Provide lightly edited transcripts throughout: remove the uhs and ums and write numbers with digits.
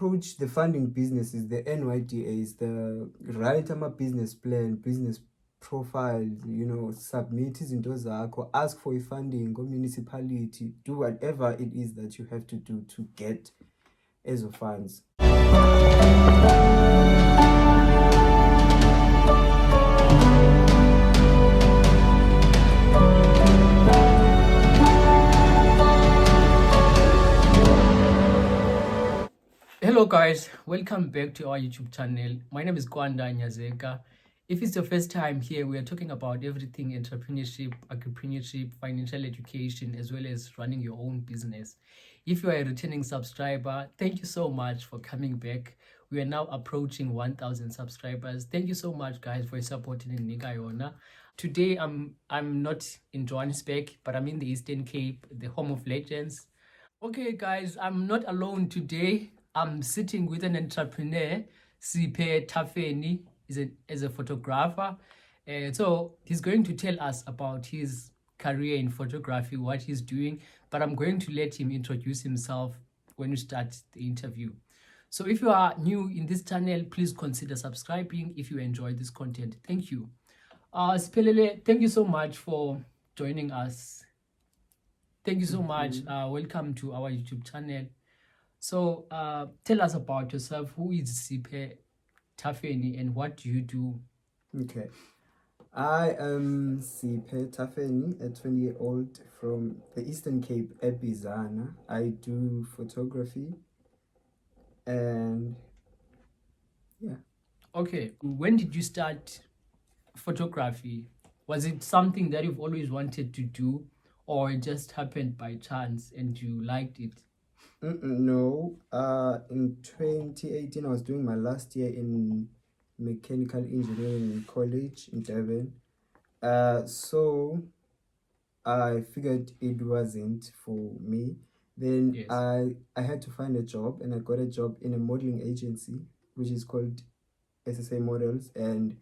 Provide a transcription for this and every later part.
approach the funding businesses, the NYDAs, the write a business plan, business profile, submit izinto zakho, ask for funding or municipality, do whatever it is that you have to do to get ESO funds. Hello guys, welcome back to our YouTube channel. My name is Kwanda Nyazeka. If it's your first time here, we are talking about everything entrepreneurship, agripreneurship, financial education, as well as running your own business. If you are a returning subscriber, thank you so much for coming back. We are now approaching 1,000 subscribers. Thank you so much guys for supporting Nikayona. Today I'm not in Johannesburg, but I'm in the Eastern Cape, the home of legends. Okay guys, I'm not alone today. I'm sitting with an entrepreneur, Siphe Thafeni, is a photographer. So he's going to tell us about his career in photography, what he's doing, but I'm going to let him introduce himself when we start the interview. So if you are new in this channel, please consider subscribing if you enjoy this content. Thank you. Siphelele, thank you so much for joining us. Thank you so much. Welcome to our YouTube channel. So tell us about yourself. Who is Siphe Thafeni and what do you do? Okay. I am Siphe Thafeni, a 20-year-old from the Eastern Cape at Bizana. I do photography and yeah. Okay. When did you start photography? Was it something that you've always wanted to do, or it just happened by chance and you liked it? No. In 2018, I was doing my last year in mechanical engineering college in Durban. So I figured it wasn't for me. Then Yes. I had to find a job, and I got a job in a modeling agency, which is called SSA Models, and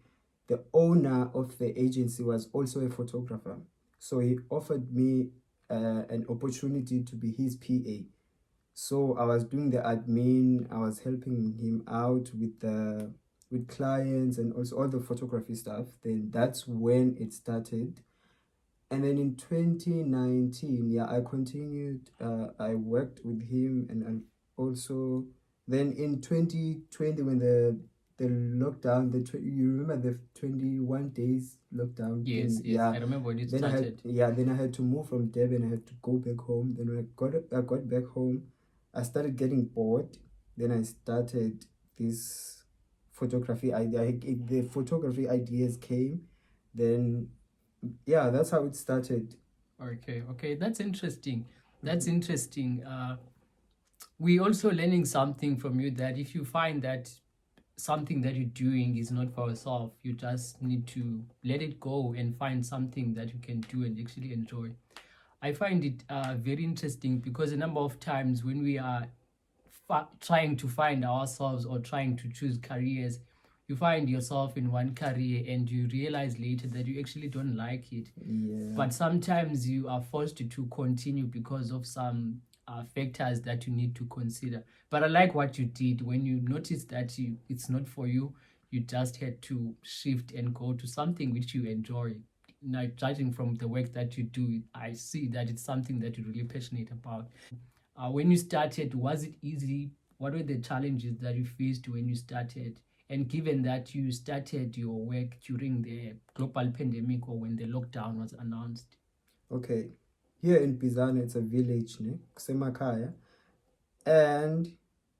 the owner of the agency was also a photographer. So he offered me an opportunity to be his PA. So I was doing the admin, I was helping him out with clients and also all the photography stuff. Then that's when it started. And then in 2019, I continued. I worked with him, and I also then in 2020 when the lockdown, you remember the 21 days lockdown? Yes, thing? I remember when it started. Then I had to move from Durban. I had to go back home. Then when I got back home, I started getting bored. Then I started this photography idea. The photography ideas came. Then, that's how it started. Okay, that's interesting. That's interesting. We also learning something from you, that if you find that something that you're doing is not for yourself, you just need to let it go and find something that you can do and actually enjoy. I find it very interesting because a number of times when we are trying to find ourselves or trying to choose careers, you find yourself in one career and you realize later that you actually don't like it. Yeah. But sometimes you are forced to continue because of some factors that you need to consider. But I like what you did. When you noticed that it's not for you, you just had to shift and go to something which you enjoy. Now, judging from the work that you do, I see that it's something that you're really passionate about. When you started, was it easy? What were the challenges that you faced when you started? And given that you started your work during the global pandemic or when the lockdown was announced? Okay. Here in Bizana, it's a village, Kusemakaya. And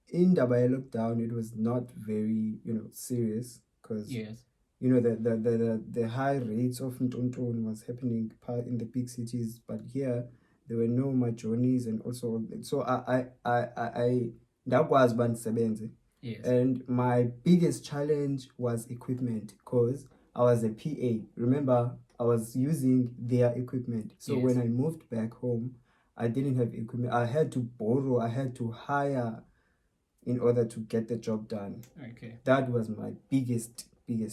in the lockdown, it was not very, serious because Yes. the high rates of Ntontoni was happening in the big cities, but here there were no Majonis and also so I that was bandisebenze. Yes. And my biggest challenge was equipment because I was a PA. Remember, I was using their equipment. So Yes. when I moved back home, I didn't have equipment. I had to borrow, I had to hire in order to get the job done. Okay. That was my biggest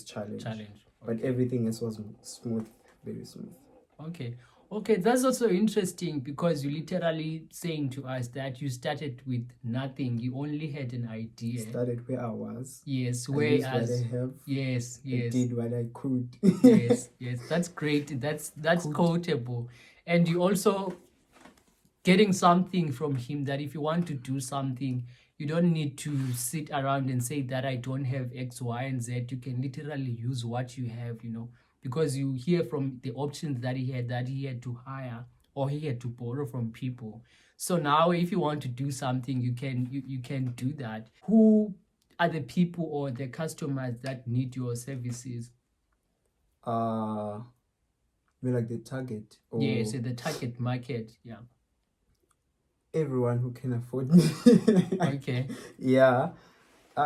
challenge. Okay. But everything else was smooth, very smooth. Okay. Okay, that's also interesting because you literally saying to us that you started with nothing. You only had an idea. Started where I was. Yes, I used what whereas I have. yes, I yes, did what I could. yes, yes. That's great. That's Could. quotable. And you also getting something from him that if you want to do something, you don't need to sit around and say that I don't have X, Y, and Z. You can literally use what you have, because you hear from the options that he had to hire or he had to borrow from people. So now if you want to do something, you can do that. Who are the people or the customers that need your services? Like the target, or Yes, the target market. Yeah. everyone who can afford me. Okay. Yeah.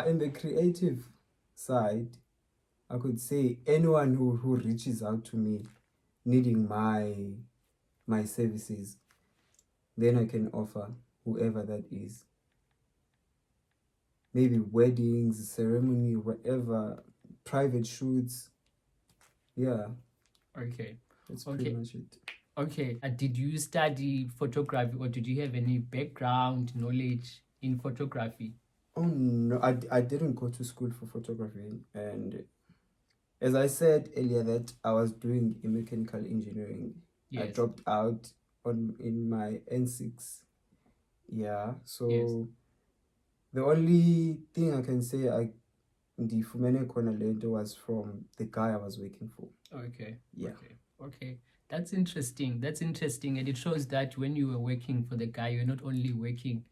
In the creative side, I could say anyone who reaches out to me needing my services, then I can offer whoever that is. Maybe weddings, ceremony, whatever, private shoots. Yeah. Okay. That's Okay. pretty much it. Okay. Did you study photography or did you have any background knowledge in photography? Oh no, I didn't go to school for photography, and as I said earlier that I was doing a mechanical engineering. Yes. I dropped out in my N6. Yeah, so Yes. the only thing I can say the Fumene Lento was from the guy I was working for. Okay. Yeah. Okay. That's interesting. And it shows that when you were working for the guy, you're not only working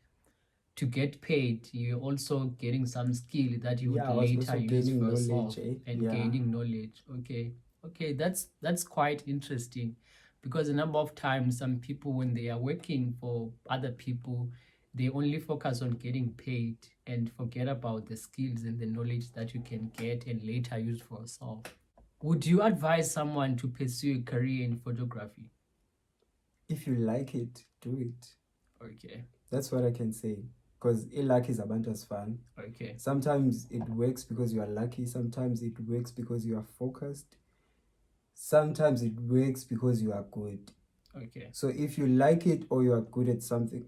to get paid, you're also getting some skill that you would I was later also use gaining for knowledge, yourself and Yeah. gaining knowledge. Okay, that's quite interesting, because a number of times some people, when they are working for other people, they only focus on getting paid and forget about the skills and the knowledge that you can get and later use for yourself. Would you advise someone to pursue a career in photography? If you like it, do it. Okay. That's what I can say. Because luck is abanta's fun. Okay. Sometimes it works because you are lucky. Sometimes it works because you are focused. Sometimes it works because you are good. Okay. So if you like it or you are good at something,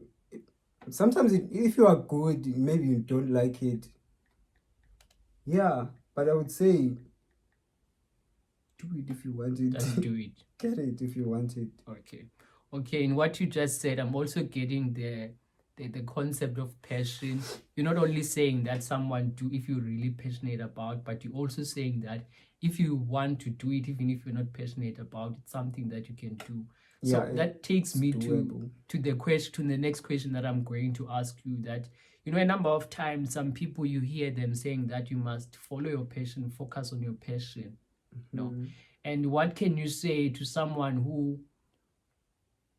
sometimes if you are good, maybe you don't like it. Yeah, but I would say do it if you want it. Just do it. Get it if you want it. Okay, in what you just said, I'm also getting the concept of passion. You're not only saying that someone do if you're really passionate about, but you're also saying that if you want to do it, even if you're not passionate about, it's something that you can do. So that takes me to the next question that I'm going to ask you. That, a number of times some people, you hear them saying that you must follow your passion, focus on your passion. And what can you say to someone who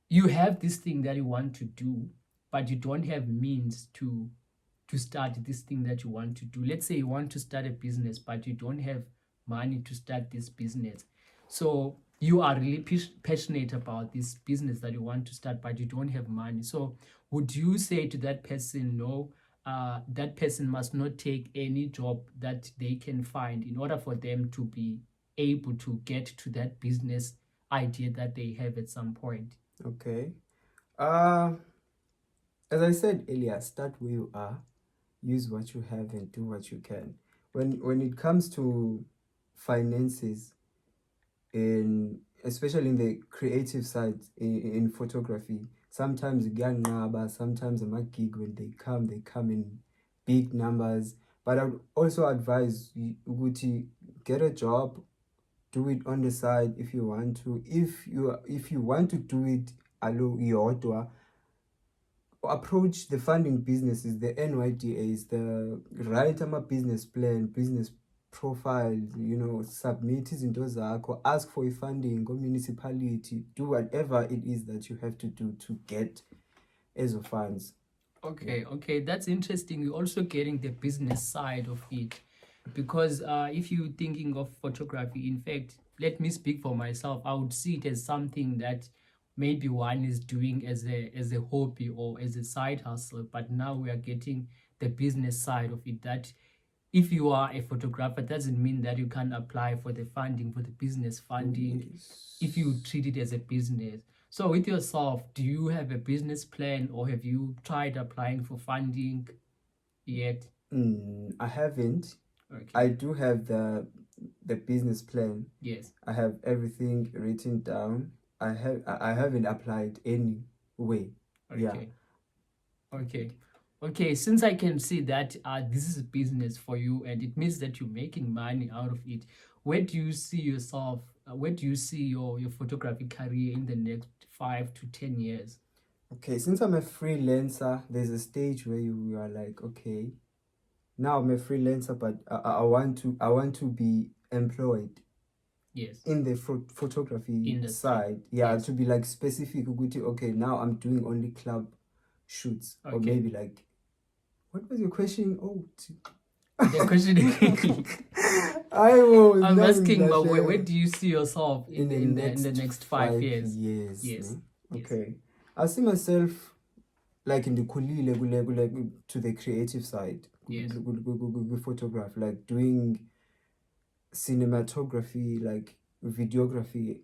you have this thing that you want to do, but you don't have means to start this thing that you want to do? Let's say you want to start a business, but you don't have money to start this business. So you are really passionate about this business that you want to start, but you don't have money. So would you say to that person, no, that person must not take any job that they can find in order for them to be able to get to that business idea that they have at some point? Okay. As I said earlier, start where you are, use what you have, and do what you can. When it comes to finances, especially in the creative side in photography, sometimes sometimes a gig, when they come in big numbers. But I would also advise you to get a job, do it on the side if you want to. If you want to do it yodwa, approach the funding businesses, the NYDAs, the write a business plan, business profile, submit izinto zakho, ask for funding or municipality, do whatever it is that you have to do to get ESO funds. Okay, that's interesting. You're also getting the business side of it, because if you're thinking of photography, in fact, let me speak for myself. I would see it as something that maybe one is doing as a hobby or as a side hustle, but now we are getting the business side of it. That if you are a photographer, doesn't mean that you can apply for the funding, for the business funding, if you treat it as a business. So with yourself, do you have a business plan or have you tried applying for funding yet? I haven't. Okay. I do have the business plan. Yes. I have everything written down. I haven't applied any way. Okay. Yeah. Okay, since I can see that this is a business for you and it means that you're making money out of it, where do you see yourself, where do you see your photography career in the next 5 to 10 years? Okay, since I'm a freelancer, there's a stage where you are like, okay, now I'm a freelancer, but I want to be employed. Yes. In the photography Industry. side. Yeah, Yes. to be like specific, okay, now I'm doing only club shoots. Or Okay. maybe like, what was your question? Oh, The question I'm now asking, but where do you see yourself in the next 5 years? Yes. Yes. Okay. I see myself like in the kulile to the creative side. Yes. Photograph, like doing cinematography, like videography.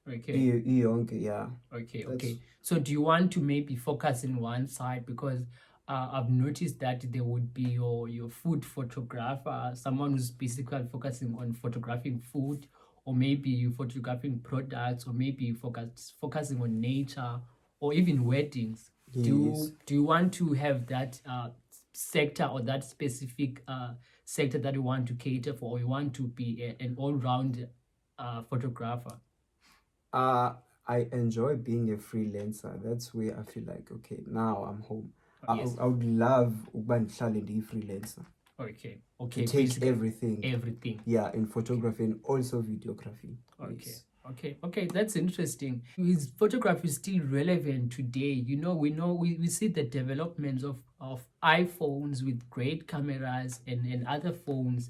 Okay. Yeah. Okay. So do you want to maybe focus in one side? Because I've noticed that there would be your food photographer, someone who's basically focusing on photographing food, or maybe you photographing products, or maybe you focusing on nature, or even weddings. Yes. Do you want to have that sector or that specific sector that you want to cater for, or you want to be an all-round photographer? I enjoy being a freelancer. That's where I feel like, okay, now I'm home. Yes. I would love ukuba ndihlale ndiyi-freelancer. Okay. To take everything. Everything. Yeah, in photography and also videography. Okay. Yes. Okay, that's interesting. Is photography still relevant today? We see the developments of iPhones with great cameras and other phones.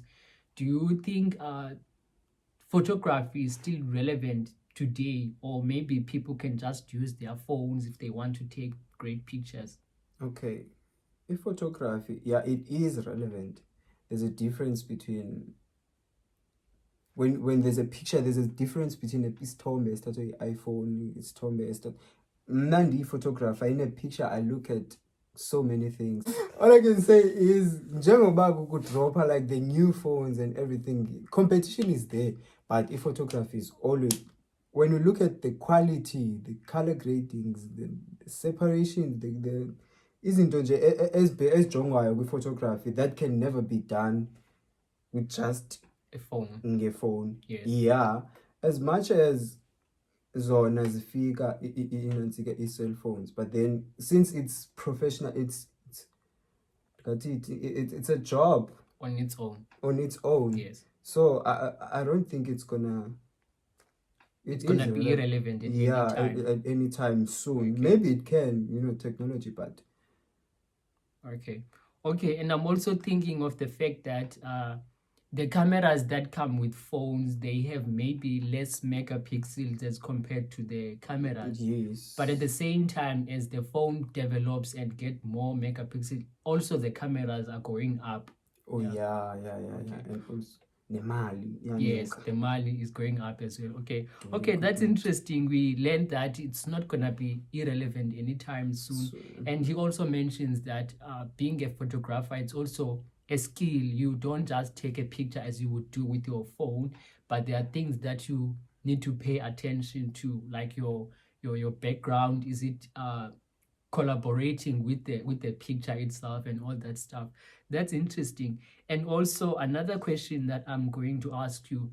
Do you think photography is still relevant today, or maybe people can just use their phones if they want to take great pictures? Okay. In photography, yeah, it is relevant. There's a difference between when there's a picture, there's a difference between a isithombe esithathwe i-iPhone, isithombe esithathwe. Mna ndiyi-photographer, in a picture I look at so many things. All I can say is njengoba kudropha like the new phones and everything, competition is there, but photography is always, when you look at the quality, the color gradings, the separation, the izinto nje ezijongwayo kwi-photography that can never be done with just A phone. ngefone. Yes. Yeah, as much as zona zifika i-cell phones, but then since it's professional, it's a job On its own. Yes. So I don't think it's gonna be irrelevant at any time. at any time soon. Okay. Maybe it can, technology, but Okay, and I'm also thinking of the fact that the cameras that come with phones, they have maybe less megapixels as compared to the cameras. yes. But at the same time, as the phone develops and get more megapixels, also the cameras are going up. Oh yeah. And also nemali. Yes, the Mali is going up as well. Okay, that's interesting. We learned that it's not gonna be irrelevant anytime soon. And he also mentions that being a photographer, it's also a skill. You don't just take a picture as you would do with your phone, but there are things that you need to pay attention to, like your background. Is it collaborating with the picture itself and all that stuff? That's interesting. And also another question that I'm going to ask you,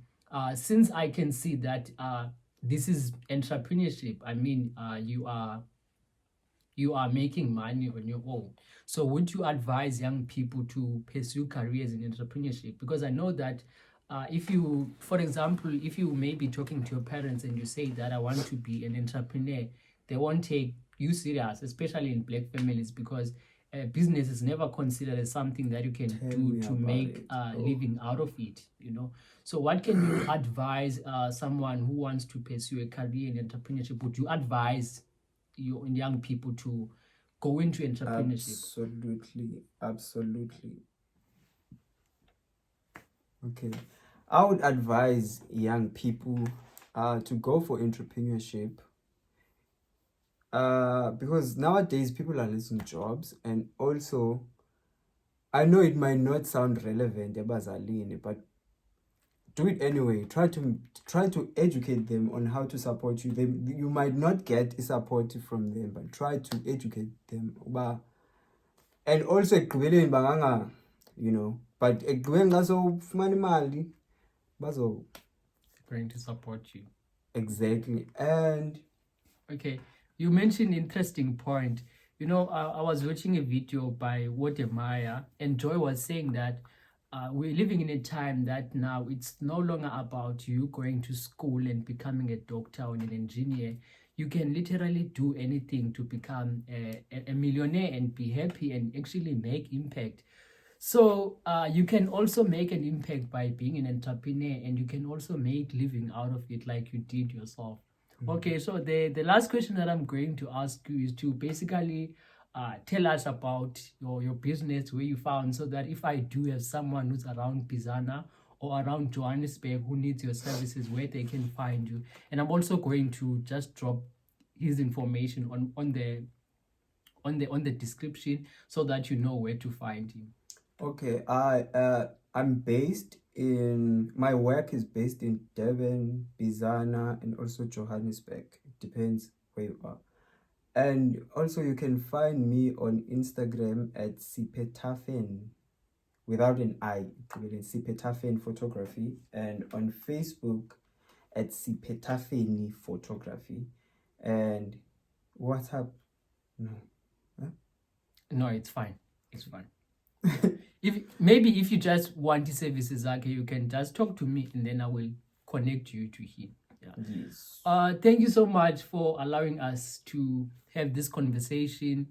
since I can see that this is entrepreneurship, I mean, you are making money on your own. So would you advise young people to pursue careers in entrepreneurship? Because I know that if you, for example, if you may be talking to your parents and you say that I want to be an entrepreneur, they won't take you serious, especially in Black families, because business is never considered as something that you can do to make a living out of it, So what can you advise someone who wants to pursue a career in entrepreneurship? Would you advise young people to go into entrepreneurship? Absolutely. Okay, I would advise young people to go for entrepreneurship because nowadays people are losing jobs, and also I know it might not sound relevant ebazalini, but do it anyway. Try to educate them on how to support you. You might not get support from them, but try to educate them. And also ekugqibeleni banganga, but ekugqibeleni xa sowufumana imali bazo going to support you. exactly. And okay, you mentioned interesting point. I was watching a video by Wodemaya, and Joy was saying that we're living in a time that now it's no longer about you going to school and becoming a doctor or an engineer. You can literally do anything to become a millionaire and be happy and actually make impact. So you can also make an impact by being an entrepreneur, and you can also make living out of it like you did yourself. Okay, so the last question that I'm going to ask you is to basically tell us about your business, where you found, so that if I do have someone who's around Bizana or around Johannesburg who needs your services, where they can find you. And I'm also going to just drop his information on the description so that you know where to find him. Okay, I'm based in, my work is based in Durban, Bizana, and also Johannesburg. It depends where you are. And also you can find me on Instagram at Siphe Thafeni, without an I, Siphe Thafeni Photography, and on Facebook at Siphe Thafeni Photography. And WhatsApp, no. Huh? No, it's fine. It's fine. If you just want the services, okay, you can just talk to me and then I will connect you to him. Yeah. Yes. Thank you so much for allowing us to have this conversation.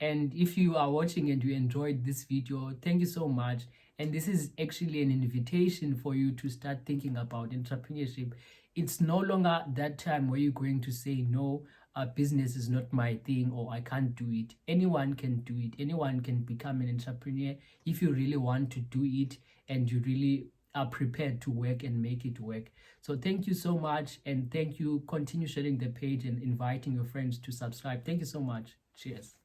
And if you are watching and you enjoyed this video, thank you so much. And this is actually an invitation for you to start thinking about entrepreneurship. It's no longer that time where you're going to say, no, business is not my thing, or I can't do it. Anyone can do it. Anyone can become an entrepreneur if you really want to do it and you really are prepared to work and make it work. So thank you so much, and thank you. Continue sharing the page and inviting your friends to subscribe. Thank you so much. Cheers.